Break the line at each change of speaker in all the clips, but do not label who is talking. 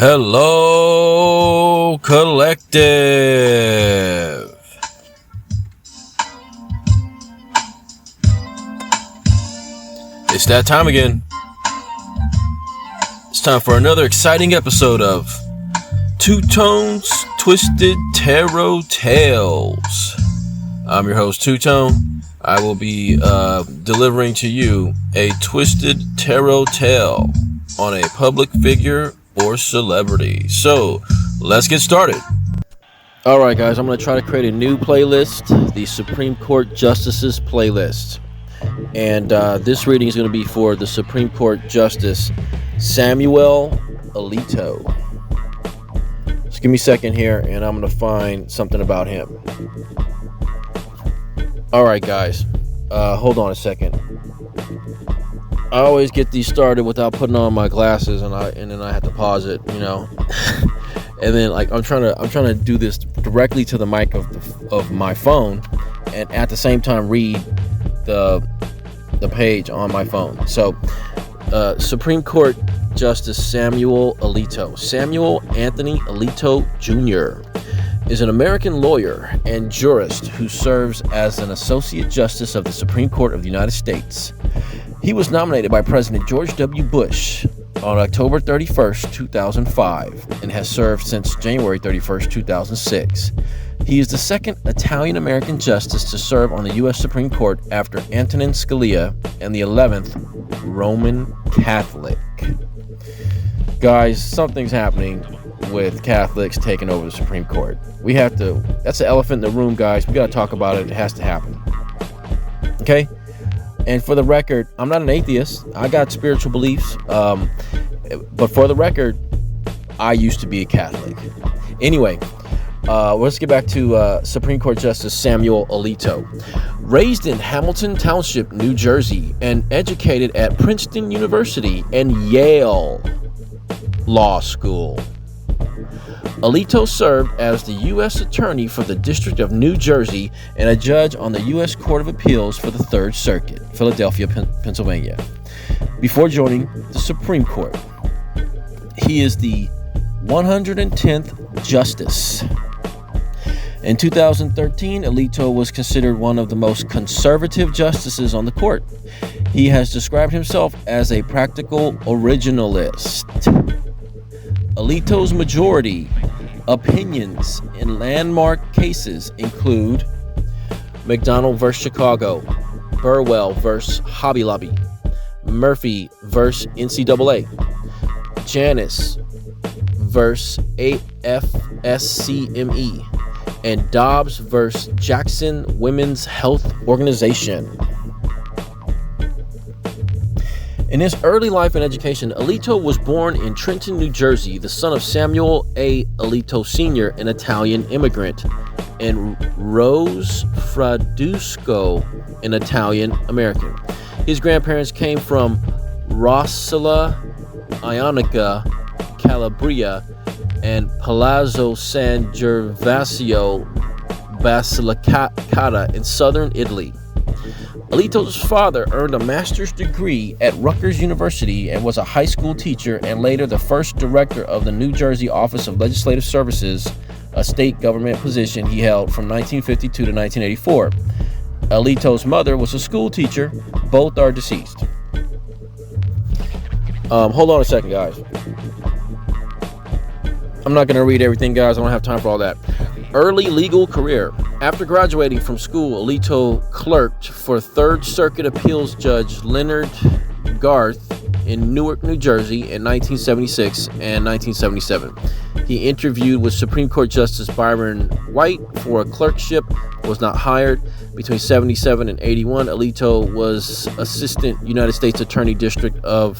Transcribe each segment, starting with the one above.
Hello, Collective. It's that time again. It's time for another exciting episode of Two Tones Twisted Tarot Tales. I'm your host, Two Tone. I will be delivering to you a twisted tarot tale on a public figure or celebrity. So let's get started. All right, guys, I'm going to try to create a new playlist, the Supreme Court Justices playlist. And this reading is going to be for the Supreme Court Justice Samuel Alito. Just give me a second here, and I'm going to find something about him. All right, guys, hold on a second. I always get these started without putting on my glasses, and then I have to pause it, you know. And then I'm trying to do this directly to the mic of my phone, and at the same time read the page on my phone. So, Supreme Court Justice Samuel Alito. Samuel Anthony Alito Jr. is an American lawyer and jurist who serves as an Associate Justice of the Supreme Court of the United States. He was nominated by President George W. Bush on October 31st, 2005, and has served since January 31st, 2006. He is the second Italian-American justice to serve on the U.S. Supreme Court after Antonin Scalia, and the 11th Roman Catholic. Guys, something's happening with Catholics taking over the Supreme Court. That's the elephant in the room, guys. We got to talk about it. It has to happen. Okay? And for the record, I'm not an atheist. I got spiritual beliefs. But for the record, I used to be a Catholic. Anyway, let's get back to Supreme Court Justice Samuel Alito. Raised in Hamilton Township, New Jersey, and educated at Princeton University and Yale Law School, Alito served as the U.S. Attorney for the District of New Jersey and a judge on the U.S. Court of Appeals for the Third Circuit, Philadelphia, Pennsylvania, before joining the Supreme Court. He is the 110th Justice. In 2013, Alito was considered one of the most conservative justices on the court. He has described himself as a practical originalist. Alito's majority opinions in landmark cases include McDonald v. Chicago, Burwell v. Hobby Lobby, Murphy v. NCAA, Janus v. AFSCME, and Dobbs v. Jackson Women's Health Organization. In his early life and education, Alito was born in Trenton, New Jersey, the son of Samuel A. Alito Sr., an Italian immigrant, and Rose Fradusco, an Italian American. His grandparents came from Rossella Ionica, Calabria, and Palazzo San Gervasio Basilicata in southern Italy. Alito's father earned a master's degree at Rutgers University and was a high school teacher and later the first director of the New Jersey Office of Legislative Services, a state government position he held from 1952 to 1984. Alito's mother was a school teacher. Both are deceased. Hold on a second, guys. I'm not going to read everything, guys. I don't have time for all that. Early legal career. After graduating from school, Alito clerked for Third Circuit Appeals Judge Leonard Garth in Newark, New Jersey in 1976 and 1977. He interviewed with Supreme Court Justice Byron White for a clerkship, was not hired. Between 77 and 81, Alito was Assistant United States Attorney District of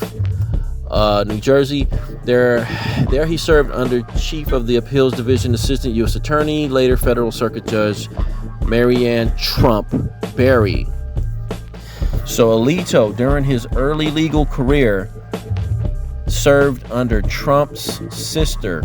New Jersey. There he served under Chief of the Appeals Division, Assistant U.S. Attorney, later Federal Circuit Judge Marianne Trump Berry. So Alito, during his early legal career, served under Trump's sister.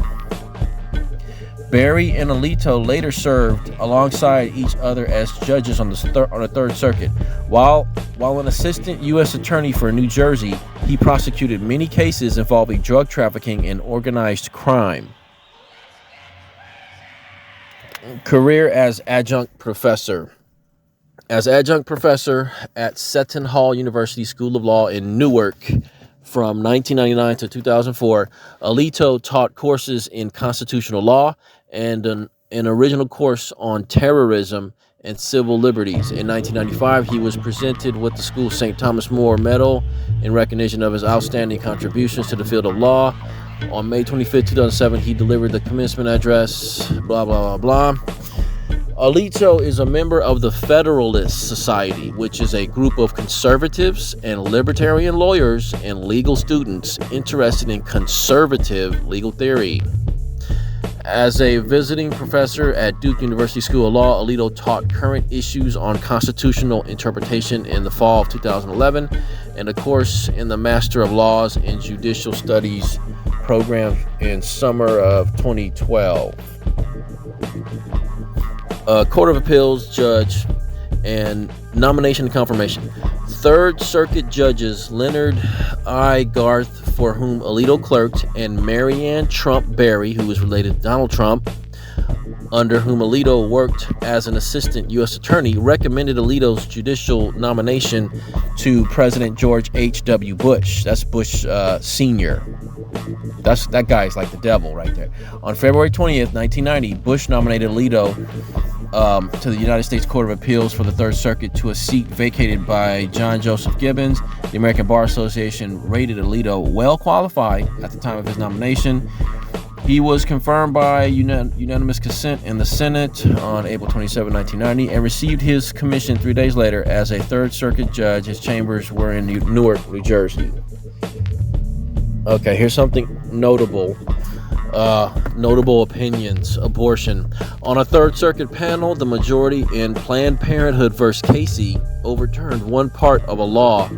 Berry and Alito later served alongside each other as judges on the Third Circuit. While an assistant U.S. attorney for New Jersey, He prosecuted many cases involving drug trafficking and organized crime. Career as adjunct professor. As adjunct professor at Seton Hall University School of Law in Newark from 1999 to 2004, Alito taught courses in constitutional law and an original course on terrorism and civil liberties. In 1995, he was presented with the school's St. Thomas More Medal in recognition of his outstanding contributions to the field of law. On May 25, 2007, he delivered the commencement address, blah, blah, blah, blah. Alito is a member of the Federalist Society, which is a group of conservatives and libertarian lawyers and legal students interested in conservative legal theory. As a visiting professor at Duke University School of Law, Alito taught current issues on constitutional interpretation in the fall of 2011 and a course in the Master of Laws and Judicial Studies program in summer of 2012. Court of Appeals judge and nomination and confirmation. Third Circuit judges Leonard I. Garth, for whom Alito clerked, and Marianne Trump Berry, who was related to Donald Trump, under whom Alito worked as an assistant U.S. attorney, recommended Alito's judicial nomination to President George H.W. Bush. That's Bush Sr. That guy's like the devil right there. On February 20th, 1990, Bush nominated Alito to the United States Court of Appeals for the Third Circuit to a seat vacated by John Joseph Gibbons. The American Bar Association rated Alito well qualified at the time of his nomination. He was confirmed by unanimous consent in the Senate on April 27, 1990, and received his commission 3 days later as a Third Circuit judge. His chambers were in Newark, New Jersey. Okay, here's something notable. Notable opinions. Abortion. On a Third Circuit panel, the majority in Planned Parenthood v. Casey overturned one part of a law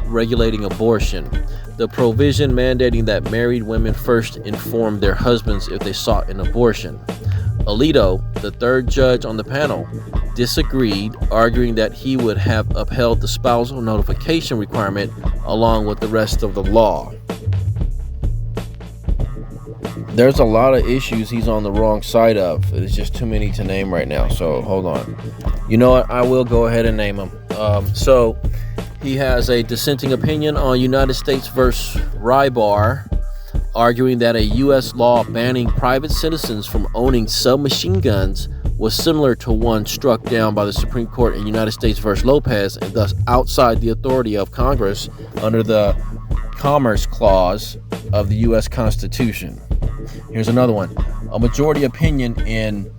regulating abortion. The provision mandating that married women first inform their husbands if they sought an abortion. Alito, the third judge on the panel, disagreed, arguing that he would have upheld the spousal notification requirement along with the rest of the law. There's a lot of issues he's on the wrong side of. It's just too many to name right now, so hold on. You know what? I will go ahead and name them. So he has a dissenting opinion on United States versus Rybar, arguing that a U.S. law banning private citizens from owning submachine guns was similar to one struck down by the Supreme Court in United States versus Lopez, and thus outside the authority of Congress under the Commerce Clause of the U.S. Constitution. Here's another one. A majority opinion in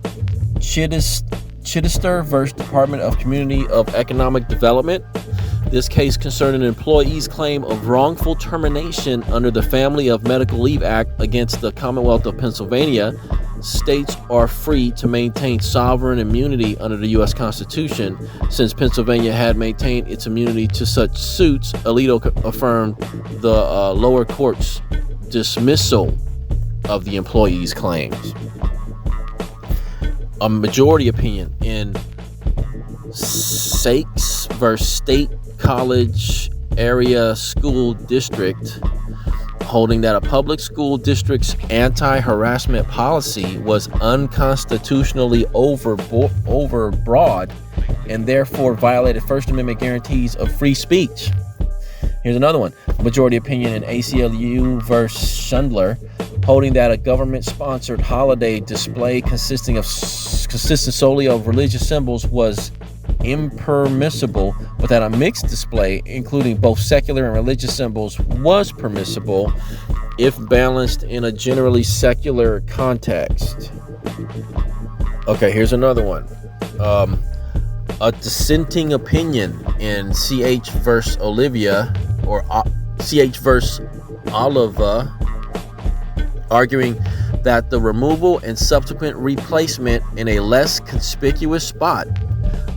Chittister versus Department of Community of Economic Development. This case concerned an employee's claim of wrongful termination under the Family of Medical Leave Act against the Commonwealth of Pennsylvania. States are free to maintain sovereign immunity under the U.S. Constitution. Since Pennsylvania had maintained its immunity to such suits, Alito affirmed the lower court's dismissal of the employee's claims. A majority opinion in Sakes versus State College Area School District, holding that a public school district's anti-harassment policy was unconstitutionally overbroad and therefore violated First Amendment guarantees of free speech. Here's another one. Majority opinion in ACLU versus Schindler, holding that a government-sponsored holiday display consisting solely of religious symbols was impermissible, but that a mixed display including both secular and religious symbols was permissible if balanced in a generally secular context. Okay, here's another one. A dissenting opinion in CH versus Olivia, or CH versus Oliva, arguing that the removal and subsequent replacement in a less conspicuous spot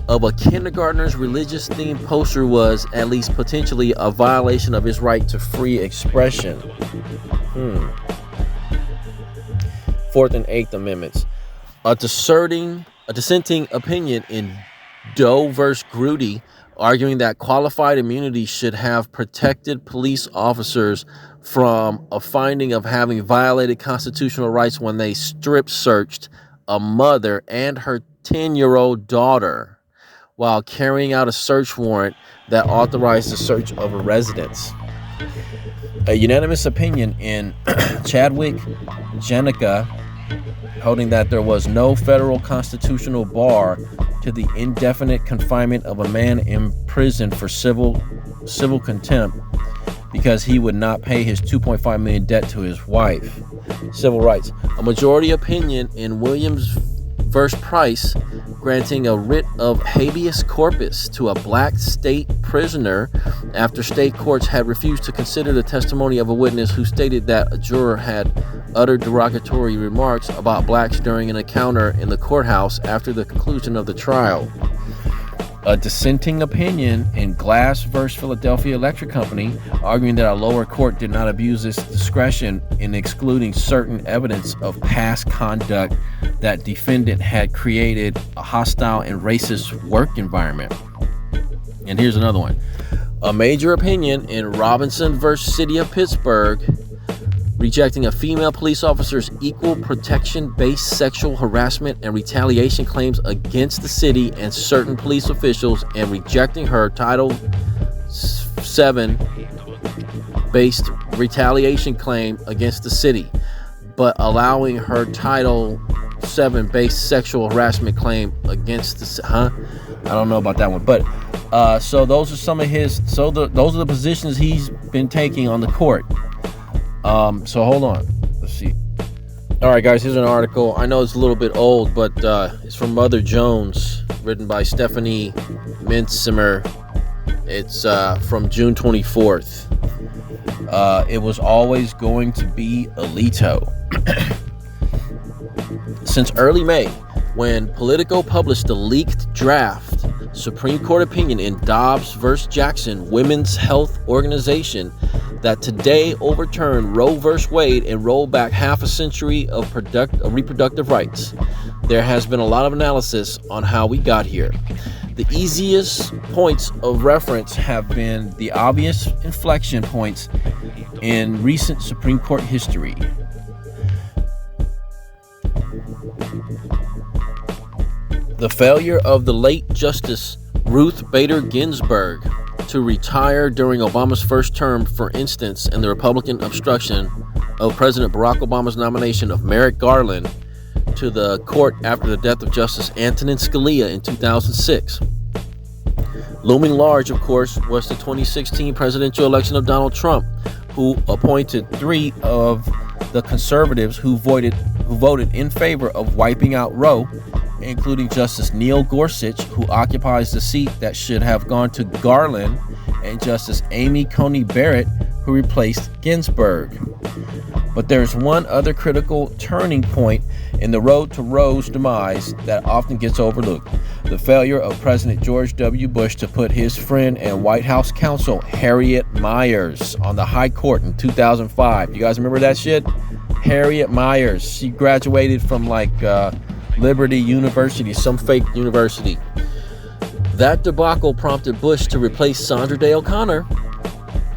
of a kindergartner's religious themed poster was at least potentially a violation of his right to free expression. Fourth and Eighth Amendments. A dissenting opinion in Doe versus Grudy, arguing that qualified immunity should have protected police officers from a finding of having violated constitutional rights when they strip searched a mother and her 10-year-old daughter while carrying out a search warrant that authorized the search of a residence. A unanimous opinion in Chadwick Jenica holding that there was no federal constitutional bar to the indefinite confinement of a man in prison for civil contempt because he would not pay his $2.5 million debt to his wife. Civil rights. A majority opinion in Williams versus Price granting a writ of habeas corpus to a black state prisoner after state courts had refused to consider the testimony of a witness who stated that a juror had uttered derogatory remarks about blacks during an encounter in the courthouse after the conclusion of the trial. A dissenting opinion in Glass versus Philadelphia Electric Company, arguing that a lower court did not abuse its discretion in excluding certain evidence of past conduct that defendant had created a hostile and racist work environment. And here's another one. A major opinion in Robinson versus City of Pittsburgh, rejecting a female police officer's equal protection-based sexual harassment and retaliation claims against the city and certain police officials, and rejecting her Title VII based retaliation claim against the city, but allowing her Title VII based sexual harassment claim against the I don't know about that one, but so those are some of his. Those are the positions he's been taking on the court. So hold on. Let's see. All right, guys, here's an article. I know it's a little bit old, but it's from Mother Jones, written by Stephanie Mintzimmer. It's from June 24th. It was always going to be Alito. Since early May, when Politico published the leaked draft Supreme Court opinion in Dobbs versus Jackson Women's Health Organization that today overturned Roe versus Wade and rolled back half a century of reproductive rights, there has been a lot of analysis on how we got here. The easiest points of reference have been the obvious inflection points in recent Supreme Court history. The failure of the late Justice Ruth Bader Ginsburg to retire during Obama's first term, for instance, and the Republican obstruction of President Barack Obama's nomination of Merrick Garland to the court after the death of Justice Antonin Scalia in 2006. Looming large, of course, was the 2016 presidential election of Donald Trump, who appointed 3 of the conservatives who voted in favor of wiping out Roe, including Justice Neil Gorsuch, who occupies the seat that should have gone to Garland, and Justice Amy Coney Barrett, who replaced Ginsburg. But there's one other critical turning point in the road to Roe's demise that often gets overlooked: the failure of President George W. Bush to put his friend and White House counsel Harriet Miers on the high court in 2005. You guys remember that shit? Harriet Miers. She graduated from Liberty University, some fake university. That debacle prompted Bush to replace Sandra Day O'Connor,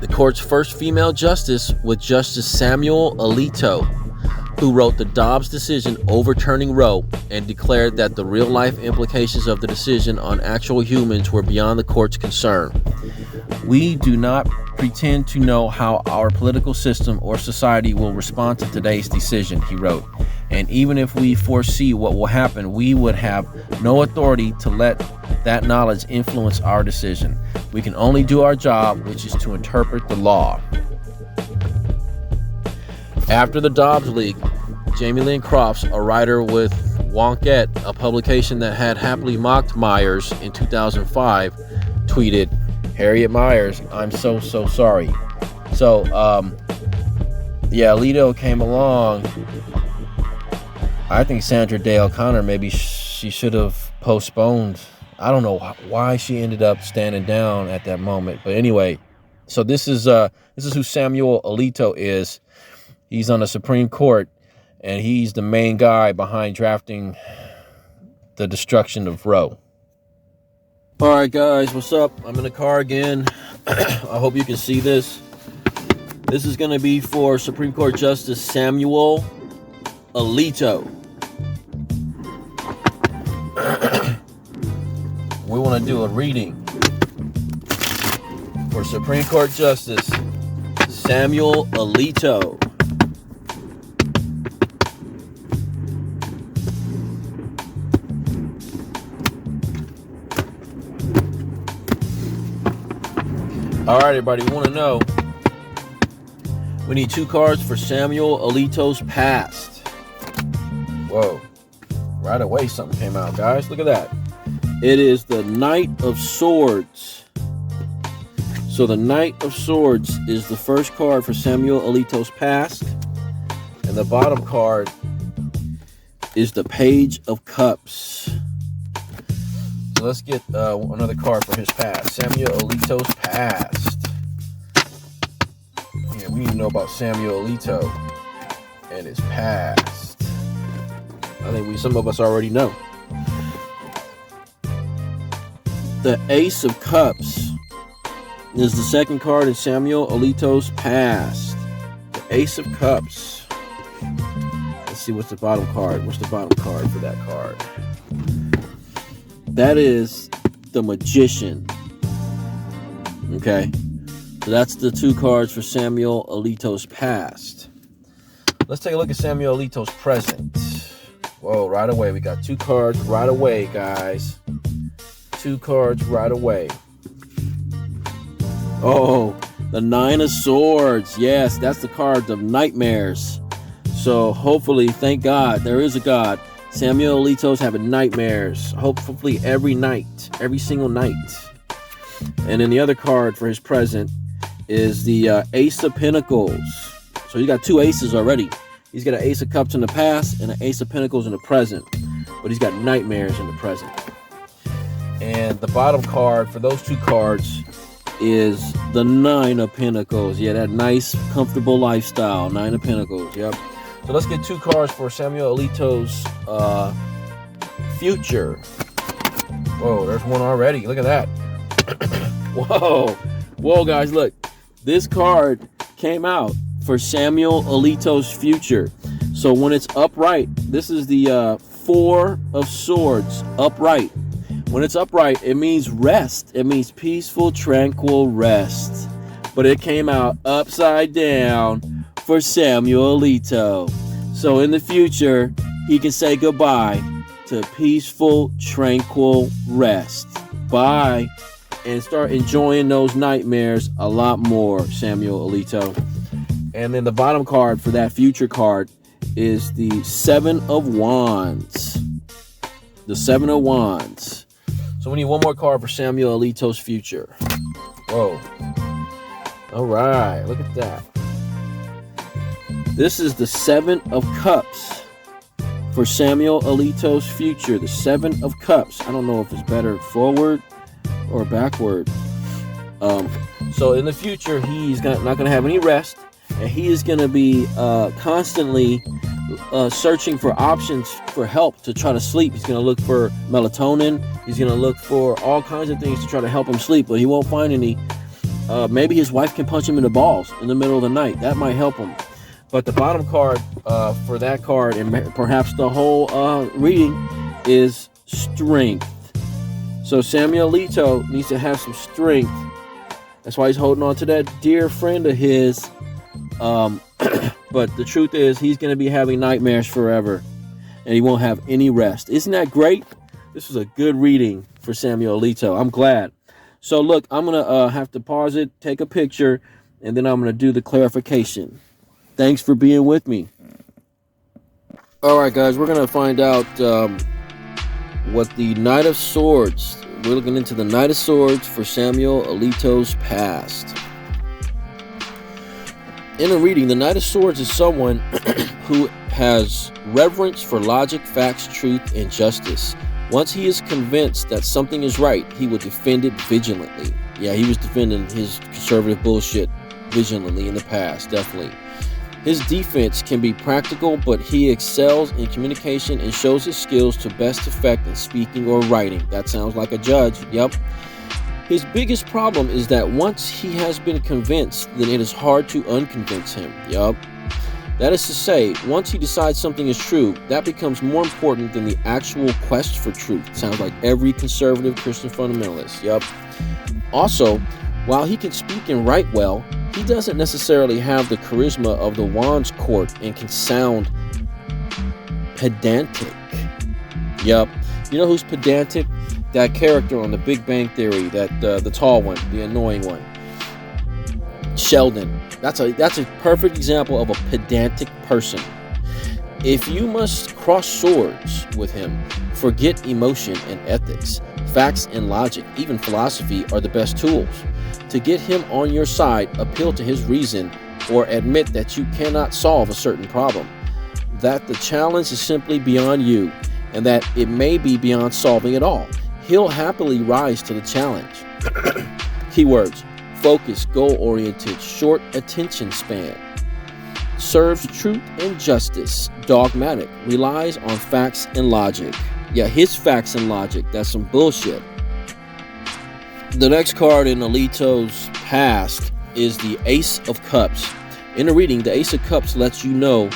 the court's first female justice, with Justice Samuel Alito, who wrote the Dobbs decision overturning Roe and declared that the real-life implications of the decision on actual humans were beyond the court's concern. We do not pretend to know how our political system or society will respond to today's decision, he wrote. And even if we foresee what will happen, we would have no authority to let that knowledge influence our decision. We can only do our job, which is to interpret the law. After the Dobbs leak, Jamie Lynn Crofts, a writer with Wonkette, a publication that had happily mocked Myers in 2005, tweeted, "Harriet Miers, I'm so sorry." So, Alito came along. I think Sandra Day O'Connor, maybe she should have postponed. I don't know why she ended up standing down at that moment. But anyway, so this is who Samuel Alito is. He's on the Supreme Court, and he's the main guy behind drafting the destruction of Roe. All right, guys, what's up? I'm in the car again. I hope you can see this. This is going to be for Supreme Court Justice Samuel Alito. We want to do a reading for Supreme Court Justice Samuel Alito. All right, everybody, we want to know. We need 2 cards for Samuel Alito's past. Whoa. Right away, something came out, guys. Look at that. It is the Knight of Swords. So the Knight of Swords is the first card for Samuel Alito's past. And the bottom card is the Page of Cups. So let's get another card for his past. Samuel Alito's past. Yeah, we need to know about Samuel Alito and his past. I think some of us already know. The Ace of Cups is the second card in Samuel Alito's past. The Ace of Cups. Let's see what's the bottom card. What's the bottom card for that card? That is the Magician. Okay. So that's the 2 cards for Samuel Alito's past. Let's take a look at Samuel Alito's present. Whoa, right away. We got 2 cards right away, guys. 2 cards right away. Oh, the 9 of Swords. Yes, that's the card of nightmares. So hopefully, thank God, there is a God. Samuel Alito's having nightmares. Hopefully every night. Every single night. And then the other card for his present is the Ace of Pentacles. So you got 2 aces already. He's got an Ace of Cups in the past and an Ace of Pentacles in the present. But he's got nightmares in the present. And the bottom card for those 2 cards is the 9 of Pentacles. Yeah, that nice, comfortable lifestyle. 9 of Pentacles. Yep. So let's get 2 cards for Samuel Alito's future. Whoa, there's one already. Look at that. Whoa. Whoa, guys, look. This card came out for Samuel Alito's future. So when it's upright, this is the 4 of Swords, upright. When it's upright, it means rest. It means peaceful, tranquil rest. But it came out upside down for Samuel Alito. So in the future, he can say goodbye to peaceful, tranquil rest. Bye. And start enjoying those nightmares a lot more, Samuel Alito. And then the bottom card for that future card is the 7 of Wands. The 7 of Wands. So we need one more card for Samuel Alito's future. Whoa. All right, look at that. This is the 7 of Cups for Samuel Alito's future. The 7 of Cups. I don't know if it's better forward or backward. So in the future, he's not going to have any rest. And he is going to be constantly searching for options for help to try to sleep. He's going to look for melatonin. He's going to look for all kinds of things to try to help him sleep, but he won't find any. Maybe his wife can punch him in the balls in the middle of the night. That might help him. But the bottom card for that card, and perhaps the whole reading, is strength. So Samuel Alito needs to have some strength. That's why he's holding on to that dear friend of his. But the truth is, he's going to be having nightmares forever, and he won't have any rest. Isn't that great? This was a good reading for Samuel Alito. I'm glad. So look, I'm going to have to pause it, take a picture, and then I'm going to do the clarification. Thanks for being with me. All right, guys, we're going to find out what the Knight of Swords. We're looking into the Knight of Swords for Samuel Alito's past. In a reading, the Knight of Swords is someone who has reverence for logic, facts, truth, and justice. Once he is convinced that something is right, he will defend it vigilantly. Yeah, he was defending his conservative bullshit vigilantly in the past, definitely. His defense can be practical, but he excels in communication and shows his skills to best effect in speaking or writing. That sounds like a judge. Yep. His biggest problem is that once he has been convinced, then it is hard to unconvince him. Yup. That is to say, once he decides something is true, that becomes more important than the actual quest for truth. Sounds like every conservative Christian fundamentalist. Yup. Also, while he can speak and write well, he doesn't necessarily have the charisma of the Wands court and can sound pedantic. Yup. You know who's pedantic? That character on The Big Bang Theory, that the tall one, the annoying one, Sheldon. That's a perfect example of a pedantic person. If you must cross swords with him, forget emotion and ethics. Facts and logic, even philosophy, are the best tools. To get him on your side, appeal to his reason or admit that you cannot solve a certain problem, that the challenge is simply beyond you, and that it may be beyond solving it all. He'll happily rise to the challenge. Keywords: focus, goal-oriented, short attention span. Serves truth and justice, dogmatic, relies on facts and logic. Yeah, his facts and logic, that's some bullshit. The next card in Alito's past is the Ace of Cups. In the reading, the Ace of Cups lets you know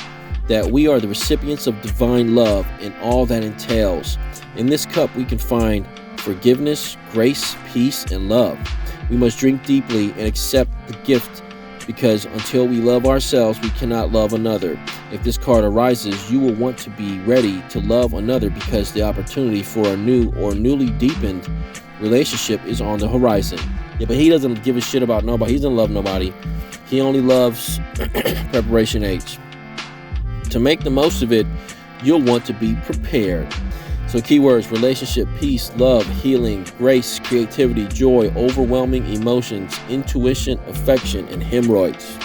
that we are the recipients of divine love and all that entails. In this cup, we can find forgiveness, grace, peace, and love. We must drink deeply and accept the gift, because until we love ourselves, we cannot love another. If this card arises, you will want to be ready to love another, because the opportunity for a new or newly deepened relationship is on the horizon. Yeah, but he doesn't give a shit about nobody. He doesn't love nobody. He only loves preparation H. To make the most of it, you'll want to be prepared. So keywords: relationship, peace, love, healing, grace, creativity, joy, overwhelming emotions, intuition, affection, and hemorrhoids.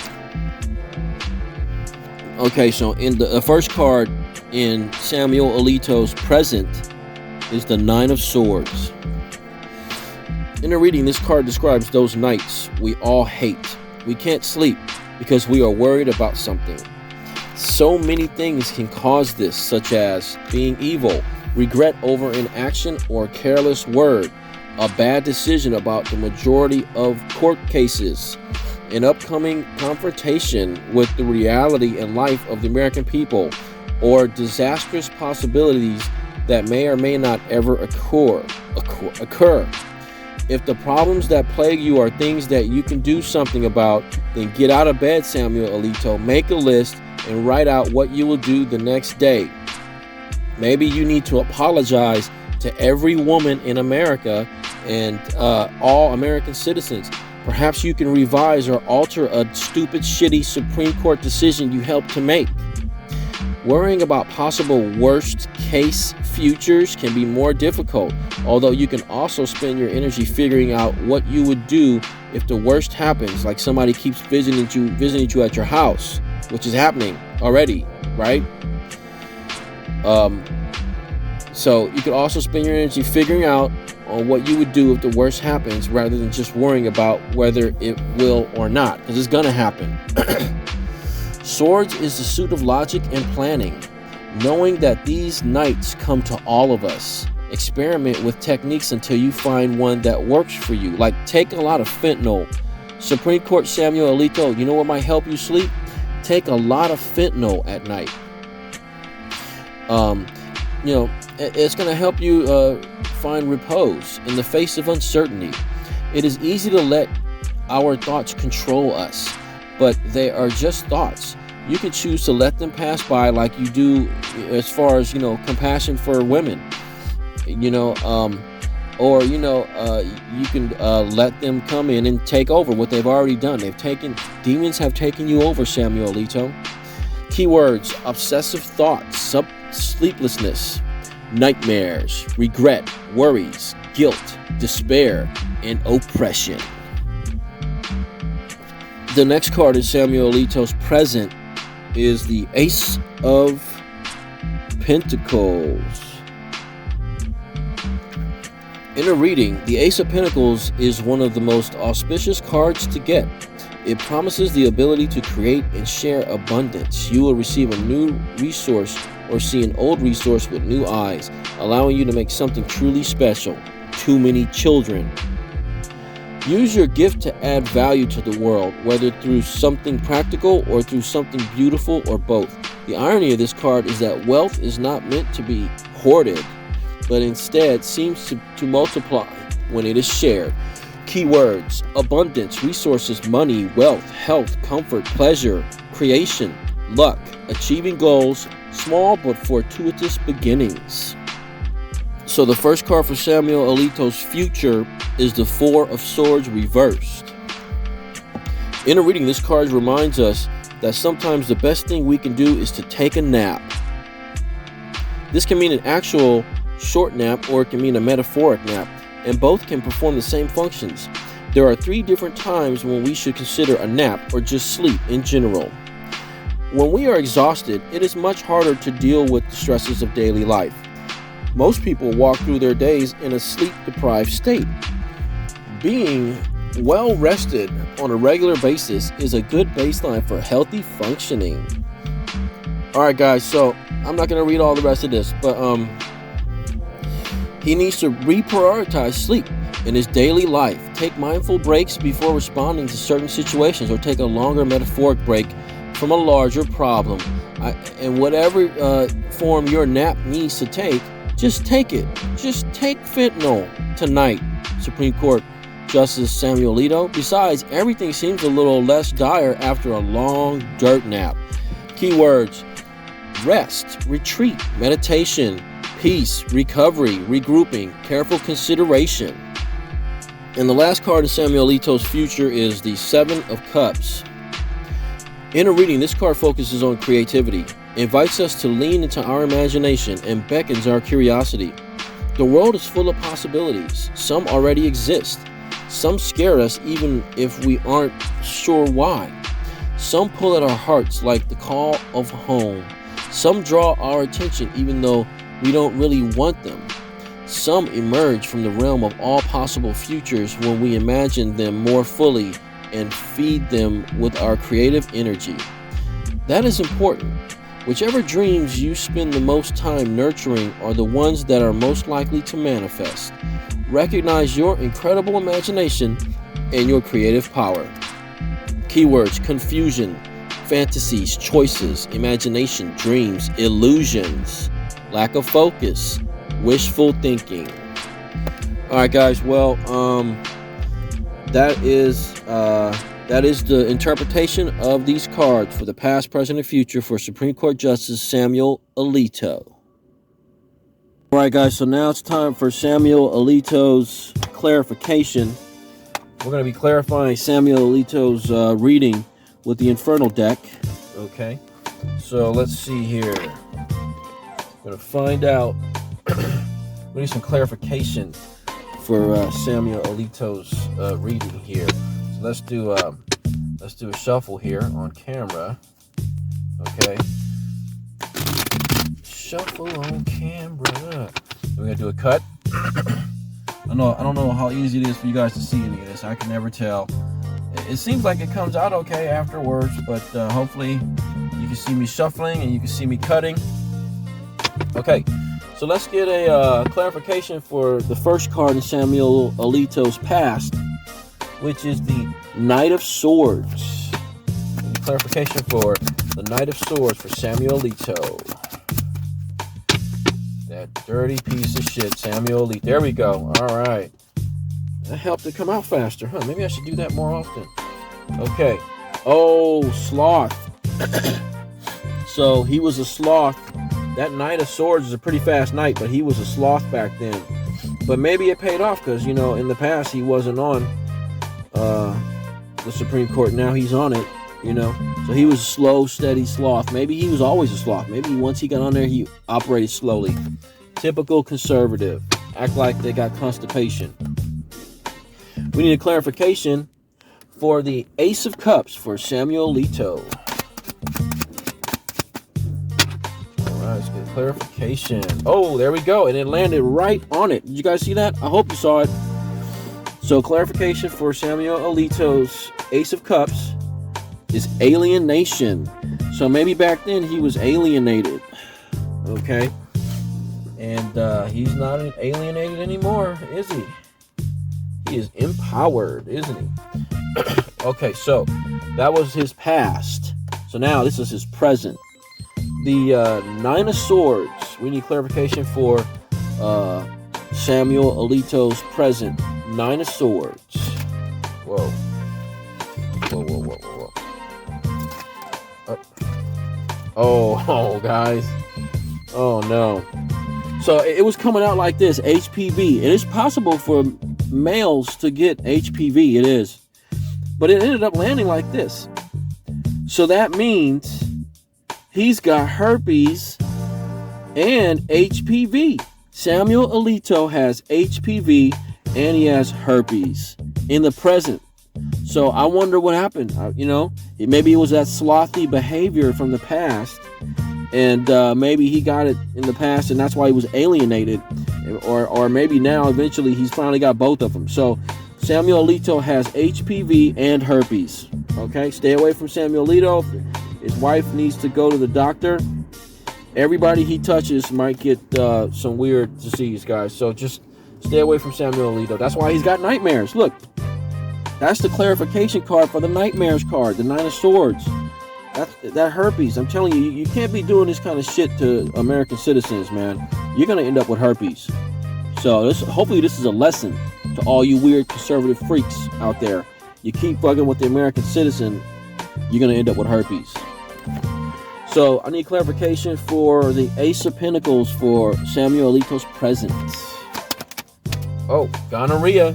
Okay, so in the first card in Samuel Alito's present is the Nine of Swords. In the reading, this card describes those nights we all hate. We can't sleep because we are worried about something. So many things can cause this, such as being evil, regret over inaction or careless word, a bad decision about the majority of court cases, an upcoming confrontation with the reality and life of the American people, or disastrous possibilities that may or may not ever occur. If the problems that plague you are things that you can do something about, then get out of bed, Samuel Alito, make a list, and write out what you will do the next day. Maybe you need to apologize to every woman in America and all American citizens. Perhaps you can revise or alter a stupid, shitty Supreme Court decision you helped to make. Worrying about possible worst case futures can be more difficult, although you can also spend your energy figuring out what you would do if the worst happens, like somebody keeps visiting you at your house, which is happening already, right? So you could also spend your energy figuring out on what you would do if the worst happens, rather than just worrying about whether it will or not, because it's gonna happen. Swords is the suit of logic and planning, knowing that these nights come to all of us. Experiment with techniques until you find one that works for you. Like, take a lot of fentanyl. Supreme Court Samuel Alito, you know what might help you sleep? Take a lot of fentanyl at night. It's going to help you find repose in the face of uncertainty. It is easy to let our thoughts control us, but they are just thoughts. You can choose to let them pass by, like you do as far as, compassion for women, or you can let them come in and take over what they've already done. Demons have taken you over, Samuel Alito. Keywords: obsessive thoughts, sleeplessness, nightmares, regret, worries, guilt, despair, and oppression. The next card in Samuel Alito's present is the Ace of Pentacles. In a reading, the Ace of Pentacles is one of the most auspicious cards to get. It promises the ability to create and share abundance. You will receive a new resource or see an old resource with new eyes, allowing you to make something truly special. Too many children. Use your gift to add value to the world, whether through something practical or through something beautiful or both. The irony of this card is that wealth is not meant to be hoarded, but instead seems to multiply when it is shared. Keywords: abundance, resources, money, wealth, health, comfort, pleasure, creation, luck, achieving goals, small but fortuitous beginnings. So the first card for Samuel Alito's future is the Four of Swords reversed. In a reading, this card reminds us that sometimes the best thing we can do is to take a nap. This can mean an actual short nap or it can mean a metaphoric nap, and both can perform the same functions. There are 3 different times when we should consider a nap or just sleep in general. When we are exhausted, it is much harder to deal with the stresses of daily life. Most people walk through their days in a sleep-deprived state. Being well rested on a regular basis is a good baseline for healthy functioning. Alright guys, so I'm not going to read all the rest of this, but he needs to reprioritize sleep in his daily life. Take mindful breaks before responding to certain situations, or take a longer metaphoric break from a larger problem. And whatever form your nap needs to take, just take it. Just take fentanyl tonight, Supreme Court Justice Samuel Alito. Besides, everything seems a little less dire after a long dirt nap. Keywords: rest, retreat, meditation, peace, recovery, regrouping, careful consideration. And the last card in Samuel Alito's future is the Seven of Cups. In a reading, this card focuses on creativity, invites us to lean into our imagination, and beckons our curiosity. The world is full of possibilities. Some already exist. Some scare us even if we aren't sure why. Some pull at our hearts like the call of home. Some draw our attention even though we don't really want them. Some emerge from the realm of all possible futures when we imagine them more fully and feed them with our creative energy. That is important. Whichever dreams you spend the most time nurturing are the ones that are most likely to manifest. Recognize your incredible imagination and your creative power. Keywords: confusion, fantasies, choices, imagination, dreams, illusions, lack of focus, wishful thinking. Alright guys, well, that is the interpretation of these cards for the past, present, and future for Supreme Court Justice Samuel Alito. Alright guys, so now it's time for Samuel Alito's clarification. We're going to be clarifying Samuel Alito's reading with the Infernal deck. Okay, so let's see here. I'm going to find out. We need some clarification for Samuel Alito's reading here. So let's do a shuffle here on camera. Okay. Shuffle on camera. We're gonna do a cut. I don't know how easy it is for you guys to see any of this. I can never tell. It seems like it comes out okay afterwards, but hopefully you can see me shuffling and you can see me cutting. Okay, so let's get a clarification for the first card in Samuel Alito's past, which is the Knight of Swords. Clarification for the Knight of Swords for Samuel Alito. That dirty piece of shit, Samuel Alito. There we go. All right. That helped it come out faster, huh? Maybe I should do that more often. Okay. Oh, sloth. So he was a sloth. That Knight of Swords is a pretty fast knight, but he was a sloth back then. But maybe it paid off because, in the past he wasn't on the Supreme Court. Now he's on it, So he was a slow, steady sloth. Maybe he was always a sloth. Maybe once he got on there, he operated slowly. Typical conservative. Act like they got constipation. We need a clarification for the Ace of Cups for Samuel Alito. Let's get clarification. Oh, there we go. And it landed right on it. Did you guys see that? I hope you saw it. So clarification for Samuel Alito's Ace of Cups is alienation. So maybe back then he was alienated. Okay. And he's not alienated anymore, is he? He is empowered, isn't he? Okay, so that was his past. So now this is his present. The Nine of Swords. We need clarification for Samuel Alito's present. Nine of Swords. Whoa. Oh, guys. Oh, no. So it was coming out like this, HPV. It is possible for males to get HPV. It is. But it ended up landing like this. So that means he's got herpes and HPV. Samuel Alito has HPV and he has herpes in the present. So I wonder what happened. Maybe it was that slothy behavior from the past. And maybe he got it in the past and that's why he was alienated. Or maybe now eventually he's finally got both of them. So Samuel Alito has HPV and herpes. Okay, stay away from Samuel Alito. His wife needs to go to the doctor. Everybody he touches might get some weird disease, guys. So just stay away from Samuel Alito. That's why he's got nightmares. Look, that's the clarification card for the nightmares card, the Nine of Swords. That herpes. I'm telling you, you can't be doing this kind of shit to American citizens, man. You're gonna end up with herpes. So hopefully this is a lesson to all you weird conservative freaks out there. You keep fucking with the American citizen, you're gonna end up with herpes. So I need clarification for the Ace of Pentacles for Samuel Alito's present. Oh, gonorrhea.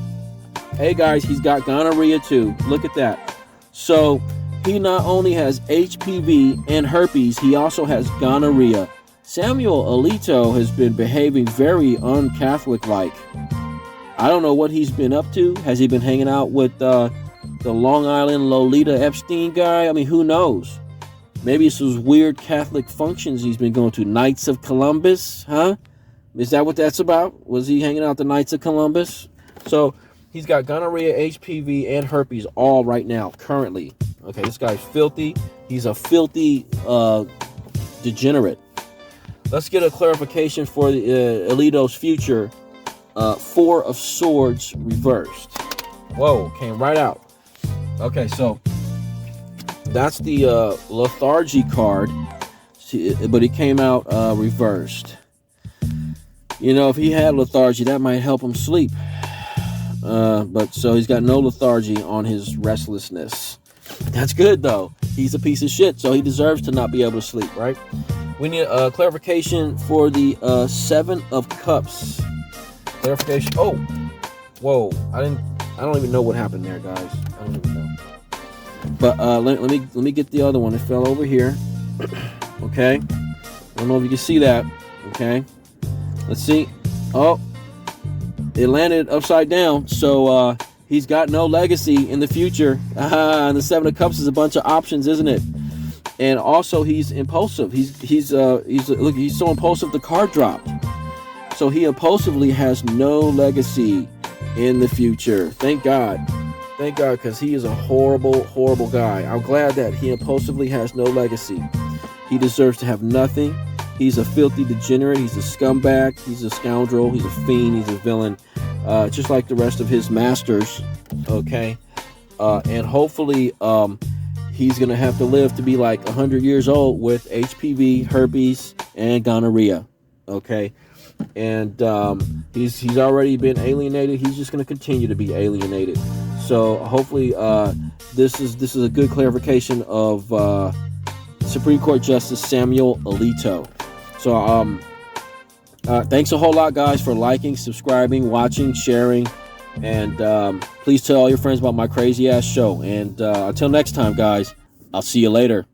Hey guys, he's got gonorrhea too. Look at that. So he not only has HPV and herpes, he also has gonorrhea. Samuel Alito has been behaving very un-Catholic-like. I don't know what he's been up to. Has he been hanging out with the Long Island Lolita Epstein guy? I mean, who knows? Maybe it's those weird Catholic functions he's been going to. Knights of Columbus, huh? Is that what that's about? Was he hanging out the Knights of Columbus? So he's got gonorrhea, HPV, and herpes all right now, currently. Okay, this guy's filthy. He's a filthy degenerate. Let's get a clarification for the Alito's future. Four of Swords reversed. Whoa, came right out. Okay, so that's the lethargy card, but it came out reversed. If he had lethargy, that might help him sleep. But so he's got no lethargy on his restlessness. That's good, though. He's a piece of shit, so he deserves to not be able to sleep, right? We need a clarification for the Seven of Cups. Clarification. Oh, whoa! I don't even know what happened there, guys. I don't even know. But let me get the other one. It fell over here. Okay. I don't know if you can see that. Okay. Let's see. Oh, it landed upside down. So he's got no legacy in the future. And the Seven of Cups is a bunch of options, isn't it? And also he's impulsive. He's so impulsive the card dropped. So he impulsively has no legacy in the future. Thank God. Thank God, because he is a horrible, horrible guy. I'm glad that he impulsively has no legacy. He deserves to have nothing. He's a filthy degenerate. He's a scumbag. He's a scoundrel. He's a fiend. He's a villain. Just like the rest of his masters. Okay. And hopefully he's going to have to live to be like 100 years old with HPV, herpes, and gonorrhea. Okay. And he's already been alienated. He's just going to continue to be alienated. So hopefully this is a good clarification of Supreme Court Justice Samuel Alito. So thanks a whole lot, guys, for liking, subscribing, watching, sharing, and please tell all your friends about my crazy ass show. And until next time, guys, I'll see you later.